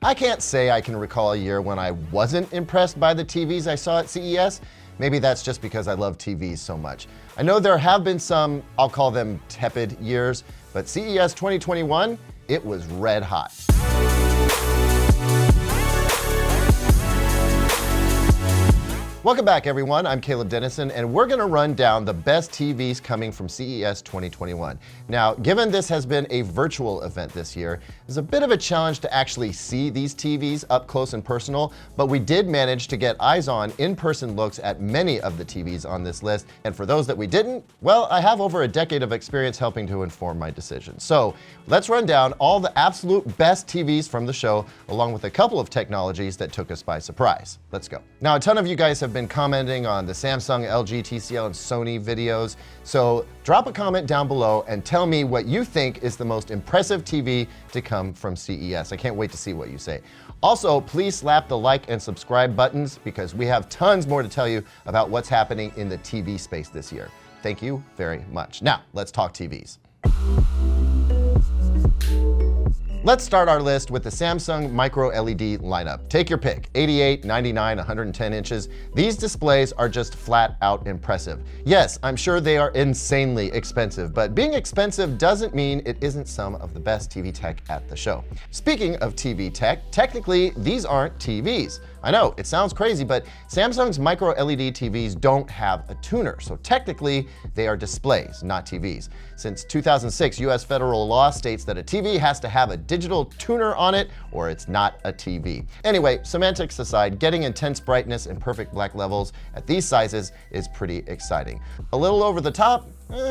I can't say I can recall a year when I wasn't impressed by the TVs I saw at CES. Maybe that's just because I love TVs so much. I know there have been some, I'll call them tepid years, but CES 2021, it was red hot. Welcome back, everyone. I'm Caleb Dennison, and we're going to run down the best TVs coming from CES 2021. Now, given this has been a virtual event this year, it's a bit of a challenge to actually see these TVs up close and personal, but we did manage to get eyes-on, in-person looks at many of the TVs on this list. And for those that we didn't, well, I have over a decade of experience helping to inform my decision. So let's run down all the absolute best TVs from the show, along with a couple of technologies that took us by surprise. Let's go. Now, a ton of you guys have been commenting on the Samsung, LG, TCL, and Sony videos. So drop a comment down below and tell me what you think is the most impressive TV to come from CES. I can't wait to see what you say. Also, please slap the like and subscribe buttons because we have tons more to tell you about what's happening in the TV space this year. Thank you very much. Now, let's talk TVs. Let's start our list with the Samsung Micro LED lineup. Take your pick, 88, 99, 110 inches. These displays are just flat out impressive. Yes, I'm sure they are insanely expensive, but being expensive doesn't mean it isn't some of the best TV tech at the show. Speaking of TV tech, technically these aren't TVs. I know, it sounds crazy, but Samsung's Micro LED TVs don't have a tuner, so technically they are displays, not TVs. Since 2006, US federal law states that a TV has to have a digital tuner on it or it's not a TV. Anyway, semantics aside, getting intense brightness and perfect black levels at these sizes is pretty exciting. A little over the top?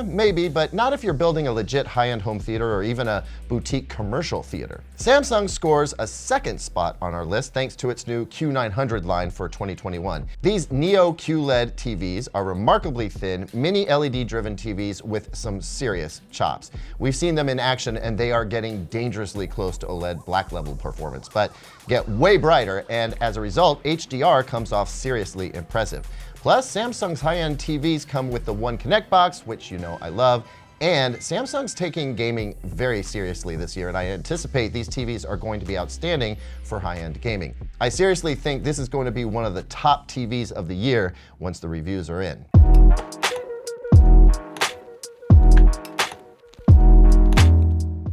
Maybe, but not if you're building a legit high-end home theater or even a boutique commercial theater. Samsung scores a second spot on our list thanks to its new Q900 line for 2021. These Neo QLED TVs are remarkably thin, mini LED-driven TVs with some serious chops. We've seen them in action and they are getting dangerously close to OLED black level performance, but get way brighter, and as a result, HDR comes off seriously impressive. Plus, Samsung's high-end TVs come with the One Connect box, which you know I love, and Samsung's taking gaming very seriously this year, and I anticipate these TVs are going to be outstanding for high-end gaming. I seriously think this is going to be one of the top TVs of the year once the reviews are in.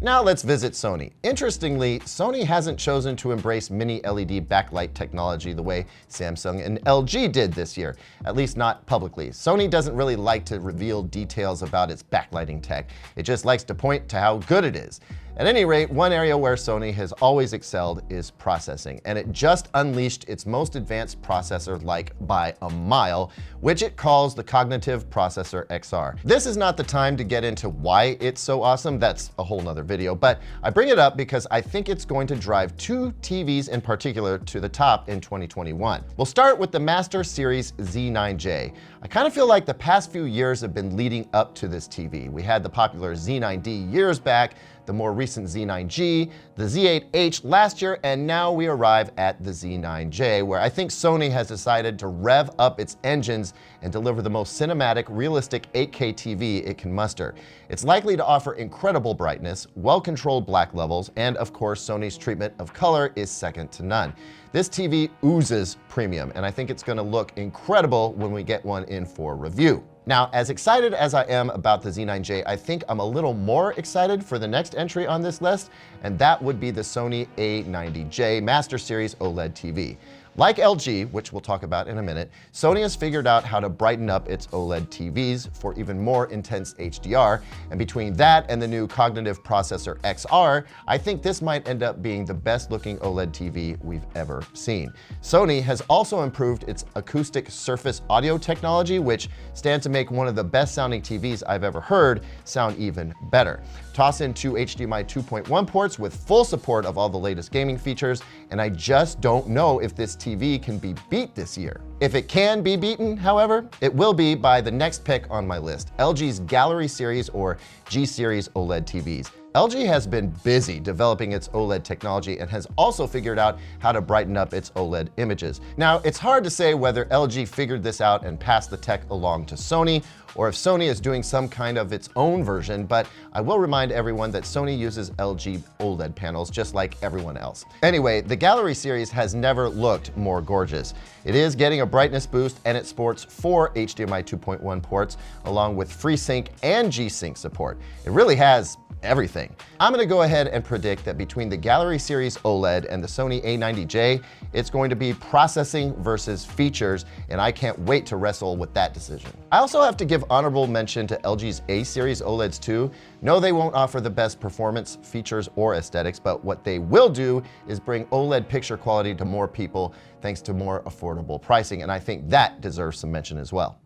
Now let's visit Sony. Interestingly, Sony hasn't chosen to embrace mini LED backlight technology the way Samsung and LG did this year, at least not publicly. Sony doesn't really like to reveal details about its backlighting tech. It just likes to point to how good it is. At any rate, one area where Sony has always excelled is processing, and it just unleashed its most advanced processor like by a mile, which it calls the Cognitive Processor XR. This is not the time to get into why it's so awesome, that's a whole nother video, but I bring it up because I think it's going to drive two TVs in particular to the top in 2021. We'll start with the Master Series Z9J. I kind of feel like the past few years have been leading up to this TV. We had the popular Z9D years back, the more recent Z9G, the Z8H last year, and now we arrive at the Z9J, where I think Sony has decided to rev up its engines and deliver the most cinematic, realistic 8K TV it can muster. It's likely to offer incredible brightness, well-controlled black levels, and of course, Sony's treatment of color is second to none. This TV oozes premium, and I think it's gonna look incredible when we get one in for review. Now, as excited as I am about the Z9J, I think I'm a little more excited for the next entry on this list, and that would be the Sony A90J Master Series OLED TV. Like LG, which we'll talk about in a minute, Sony has figured out how to brighten up its OLED TVs for even more intense HDR, and between that and the new Cognitive Processor XR, I think this might end up being the best looking OLED TV we've ever seen. Sony has also improved its acoustic surface audio technology, which stands to make one of the best sounding TVs I've ever heard sound even better. Toss in two HDMI 2.1 ports with full support of all the latest gaming features, and I just don't know if this TV can be beat this year. If it can be beaten, however, it will be by the next pick on my list, LG's Gallery Series or G Series OLED TVs. LG has been busy developing its OLED technology and has also figured out how to brighten up its OLED images. Now, it's hard to say whether LG figured this out and passed the tech along to Sony, or if Sony is doing some kind of its own version, but I will remind everyone that Sony uses LG OLED panels just like everyone else. Anyway, the Gallery series has never looked more gorgeous. It is getting a brightness boost, and it sports 4 HDMI 2.1 ports, along with FreeSync and G-Sync support. It really has everything. I'm gonna go ahead and predict that between the Gallery series OLED and the Sony A90J, it's going to be processing versus features, and I can't wait to wrestle with that decision. I also have to give honorable mention to LG's A series OLEDs too. No, they won't offer the best performance, features, or aesthetics, but what they will do is bring OLED picture quality to more people thanks to more affordable pricing, and I think that deserves some mention as well.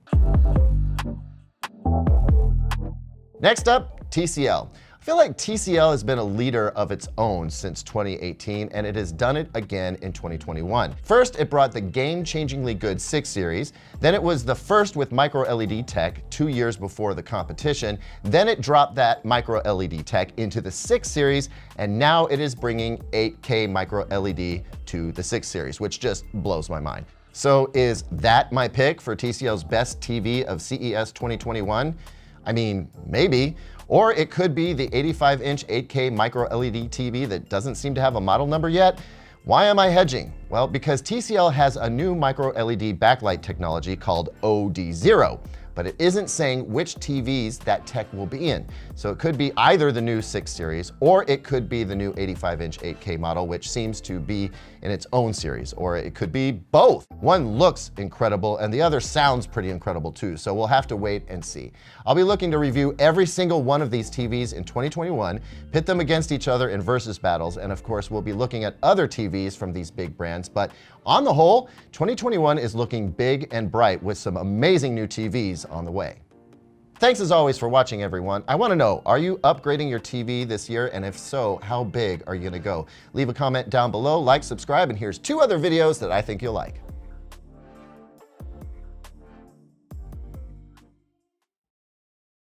Next up, TCL. I feel like TCL has been a leader of its own since 2018, and it has done it again in 2021. First, it brought the game-changingly good 6 series. Then it was the first with micro-LED tech 2 years before the competition. Then it dropped that micro-LED tech into the 6 series, and now it is bringing 8K micro-LED to the 6 series, which just blows my mind. So is that my pick for TCL's best TV of CES 2021? I mean, maybe. Or it could be the 85-inch 8K micro-LED TV that doesn't seem to have a model number yet. Why am I hedging? Well, because TCL has a new micro-LED backlight technology called OD0, but it isn't saying which TVs that tech will be in. So it could be either the new 6 series, or it could be the new 85-inch 8K model, which seems to be in its own series, or it could be both. One looks incredible and the other sounds pretty incredible too, so we'll have to wait and see. I'll be looking to review every single one of these TVs in 2021, pit them against each other in versus battles, and of course we'll be looking at other TVs from these big brands, but on the whole, 2021 is looking big and bright with some amazing new TVs on the way. Thanks as always for watching, everyone. I want to know, are you upgrading your TV this year? And if so, how big are you going to go? Leave a comment down below, like, subscribe, and here's 2 other videos that I think you'll like.